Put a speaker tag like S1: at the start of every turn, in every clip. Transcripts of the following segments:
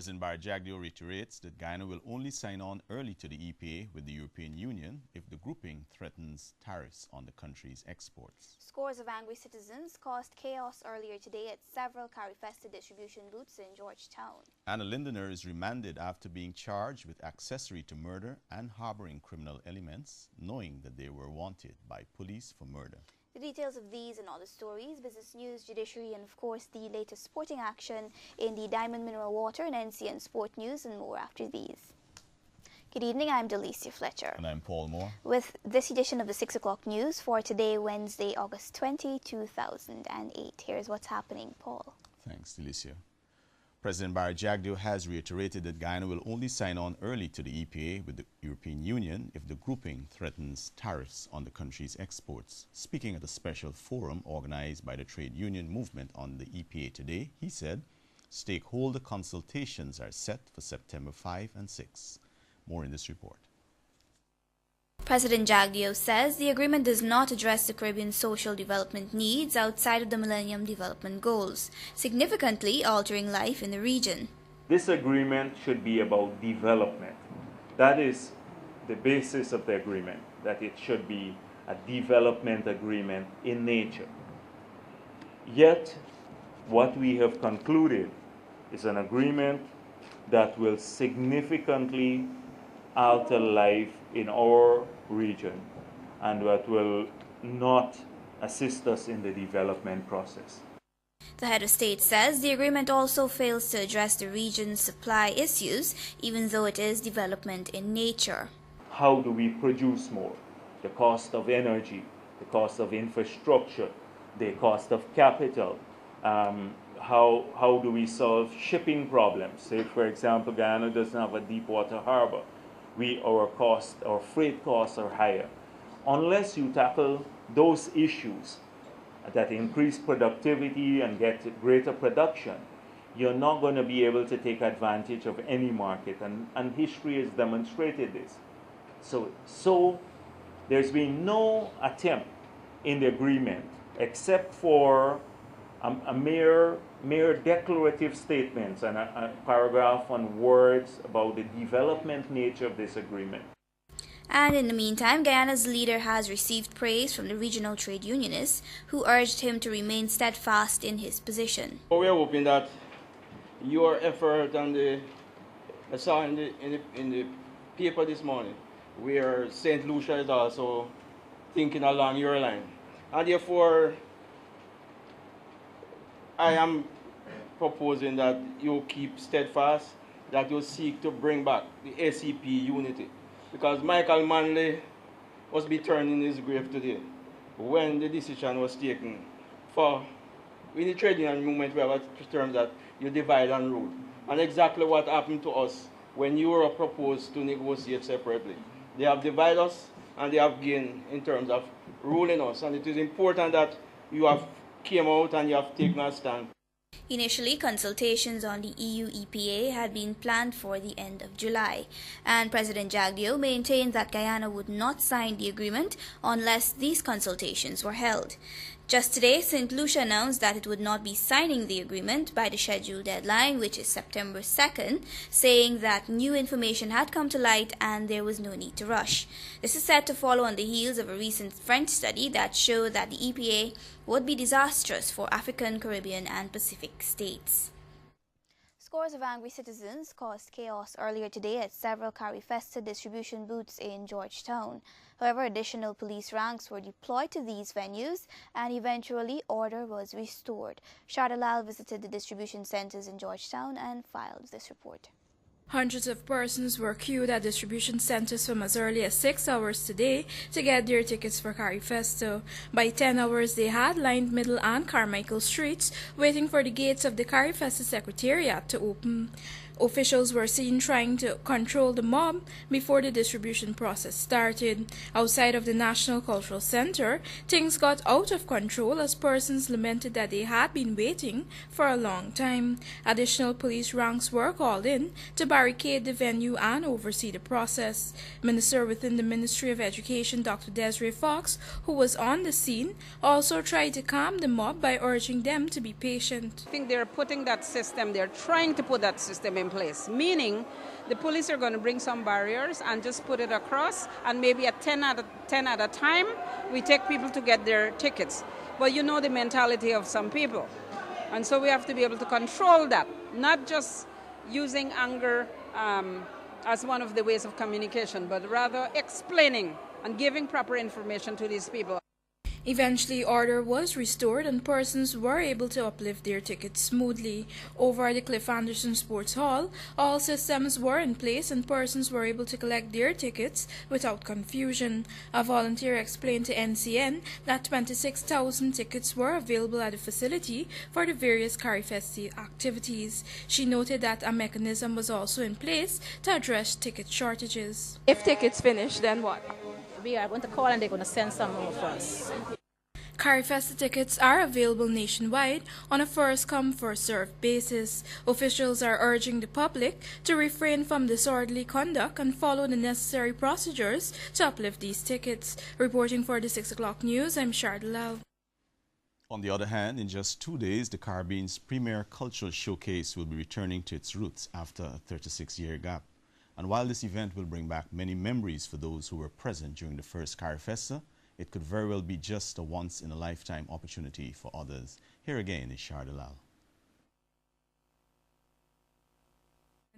S1: President Barry Jagdeo reiterates that Guyana will only sign on early to the EPA with the European Union if the grouping threatens tariffs on the country's exports.
S2: Scores of angry citizens caused chaos earlier today at several Carifesta distribution booths in Georgetown.
S1: Anna Lindener is remanded after being charged with accessory to murder and harboring criminal elements, knowing that they were wanted by police for murder.
S2: The details of these and other stories, business news, judiciary, and of course the latest sporting action in the Diamond Mineral Water and NCN Sport News and more after these. Good evening, I'm Delicia Fletcher.
S1: And I'm Paul Moore.
S2: With this edition of the 6 o'clock news for today, Wednesday, August 20, 2008. Here's what's happening, Paul.
S1: Thanks, Delicia. President Barry Jagdeo has reiterated that Guyana will only sign on early to the EPA with the European Union if the grouping threatens tariffs on the country's exports. Speaking at a special forum organized by the trade union movement on the EPA today, he said stakeholder consultations are set for September 5 and 6. More in this report.
S2: President Jagdeo says the agreement does not address the Caribbean social development needs outside of the Millennium Development Goals, significantly altering life in the region.
S3: This agreement should be about development. That is the basis of the agreement, that it should be a development agreement in nature. Yet, what we have concluded is an agreement that will significantly alter life in our region and that will not assist us in the development process.
S2: The head of state says the agreement also fails to address the region's supply issues, even though it is development in nature.
S3: How do we produce more? The cost of energy, the cost of infrastructure, the cost of capital. How do we solve shipping problems? Say, for example, Guyana doesn't have a deep water harbor. Our freight costs are higher. Unless you tackle those issues that increase productivity and get greater production, you're not going to be able to take advantage of any market. And history has demonstrated this. So there's been no attempt in the agreement except for a mere declarative statements and a paragraph on words about the development nature of this agreement.
S2: And in the meantime, Guyana's leader has received praise from the regional trade unionists who urged him to remain steadfast in his position.
S4: We are hoping that your effort and I saw in the paper this morning where St. Lucia is also thinking along your line. And therefore, I am proposing that you keep steadfast, that you seek to bring back the ACP unity. Because Michael Manley must be turned in his grave today when the decision was taken for, in the trade union movement, we have a term that you divide and rule. And exactly what happened to us when Europe proposed to negotiate separately. They have divided us and they have gained in terms of ruling us. And it is important that you have came out and you have taken a stand.
S2: Initially, consultations on the EU EPA had been planned for the end of July, and President Jagdeo maintained that Guyana would not sign the agreement unless these consultations were held. Just today, St. Lucia announced that it would not be signing the agreement by the scheduled deadline, which is September 2nd, saying that new information had come to light and there was no need to rush. This is set to follow on the heels of a recent French study that showed that the EPA would be disastrous for African, Caribbean, and Pacific states. Scores of angry citizens caused chaos earlier today at several Carifesta distribution booths in Georgetown. However, additional police ranks were deployed to these venues and eventually order was restored. Shardalal visited the distribution centers in Georgetown and filed this report.
S5: Hundreds of persons were queued at distribution centers from as early as 6 hours today to get their tickets for Carifesta. By 10 hours, they had lined Middle and Carmichael streets, waiting for the gates of the Carifesta Secretariat to open. Officials were seen trying to control the mob before the distribution process started. Outside of the National Cultural Center, things got out of control as persons lamented that they had been waiting for a long time. Additional police ranks were called in to barricade barricade the venue and oversee the process. Minister within the Ministry of Education, Dr. Desiree Fox, who was on the scene, also tried to calm the mob by urging them to be patient.
S6: I think they're putting that system, they're trying to put that system in place, meaning the police are going to bring some barriers and just put it across, and maybe at 10 at a time, we take people to get their tickets. But you know the mentality of some people. And so we have to be able to control that, not just using anger as one of the ways of communication, but rather explaining and giving proper information to these people.
S5: Eventually, order was restored and persons were able to uplift their tickets smoothly. Over at the Cliff Anderson Sports Hall, all systems were in place and persons were able to collect their tickets without confusion. A volunteer explained to NCN that 26,000 tickets were available at the facility for the various CARIFEST activities. She noted that a mechanism was also in place to address ticket shortages.
S7: If tickets finish, then what?
S8: We are going to call and they're going to send some more for us.
S5: CARIFEST tickets are available nationwide on a first-come, first-served basis. Officials are urging the public to refrain from disorderly conduct and follow the necessary procedures to uplift these tickets. Reporting for the 6 o'clock news, I'm Sharda Lal.
S1: On the other hand, in just 2 days, the Caribbean's premier cultural showcase will be returning to its roots after a 36-year gap. And while this event will bring back many memories for those who were present during the first CARIFESTA, it could very well be just a once-in-a-lifetime opportunity for others. Here again is Sharda Lal.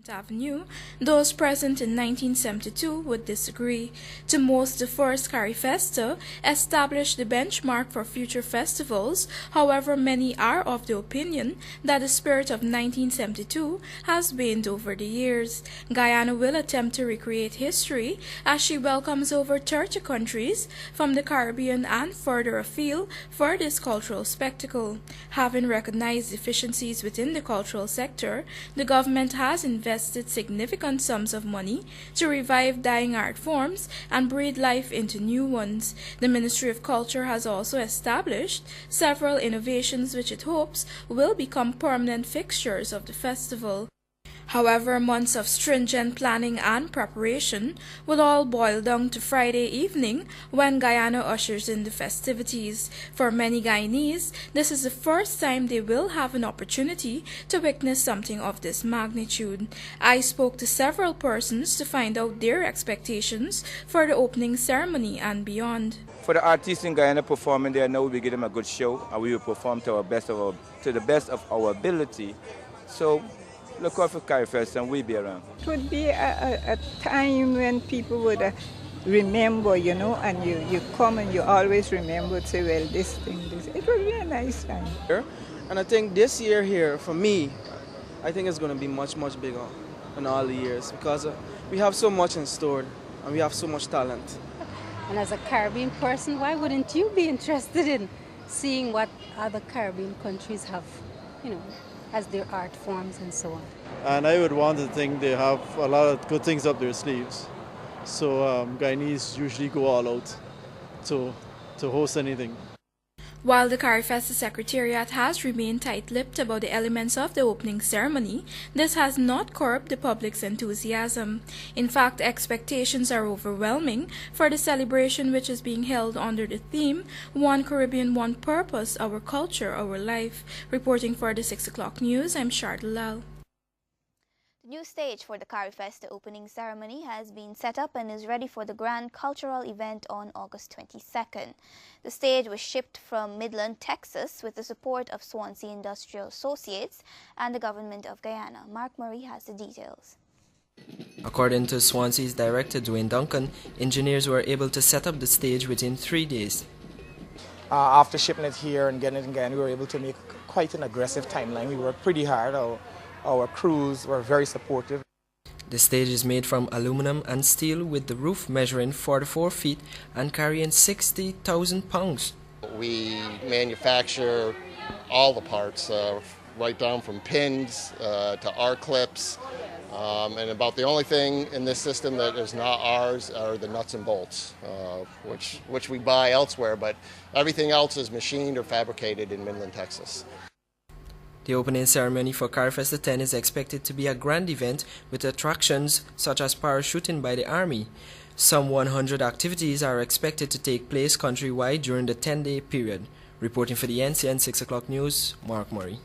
S5: Avenue, those present in 1972 would disagree. To most, the first CARIFESTA established the benchmark for future festivals. However, many are of the opinion that the spirit of 1972 has waned over the years. Guyana will attempt to recreate history as she welcomes over 30 countries from the Caribbean and further afield for this cultural spectacle. Having recognized deficiencies within the cultural sector, the government has invested significant sums of money to revive dying art forms and breathe life into new ones. The Ministry of Culture has also established several innovations which it hopes will become permanent fixtures of the festival. However, months of stringent planning and preparation will all boil down to Friday evening when Guyana ushers in the festivities. For many Guyanese, this is the first time they will have an opportunity to witness something of this magnitude. I spoke to several persons to find out their expectations for the opening ceremony and beyond.
S9: For the artists in Guyana performing there, now we give them a good show and we will perform to the best of our ability. So look out for CARIFEST and we'll be around.
S10: It would be a time when people would remember, you know, and you come and you always remember to say, well, this. It would be a nice time.
S4: And I think this year here, for me, I think it's going to be much, much bigger than all the years because we have so much in store and we have so much talent.
S8: And as a Caribbean person, why wouldn't you be interested in seeing what other Caribbean countries have, you know, as their art forms and so on?
S11: And I would want to think they have a lot of good things up their sleeves. So Guyanese usually go all out to host anything.
S5: While the CARIFESTA Secretariat has remained tight-lipped about the elements of the opening ceremony, this has not curbed the public's enthusiasm. In fact, expectations are overwhelming for the celebration, which is being held under the theme, One Caribbean, One Purpose, Our Culture, Our Life. Reporting for the 6 o'clock news, I'm Sharda Lal.
S2: The new stage for the CARIFESTA opening ceremony has been set up and is ready for the grand cultural event on August 22nd. The stage was shipped from Midland, Texas with the support of Swansea Industrial Associates and the Government of Guyana. Mark Murray has the details.
S12: According to Swansea's director Dwayne Duncan, engineers were able to set up the stage within 3 days.
S13: After shipping it here and getting it in Guyana, we were able to make quite an aggressive timeline. We worked pretty hard. Our crews were very supportive.
S12: The stage is made from aluminum and steel with the roof measuring 44 feet and carrying 60,000 pounds.
S14: We manufacture all the parts, right down from pins to R-clips. And about the only thing in this system that is not ours are the nuts and bolts, which we buy elsewhere, but everything else is machined or fabricated in Midland, Texas.
S12: The opening ceremony for CARIFESTA 10 is expected to be a grand event with attractions such as parachuting by the Army. Some 100 activities are expected to take place countrywide during the 10-day period. Reporting for the NCN 6 o'clock news, Mark Murray.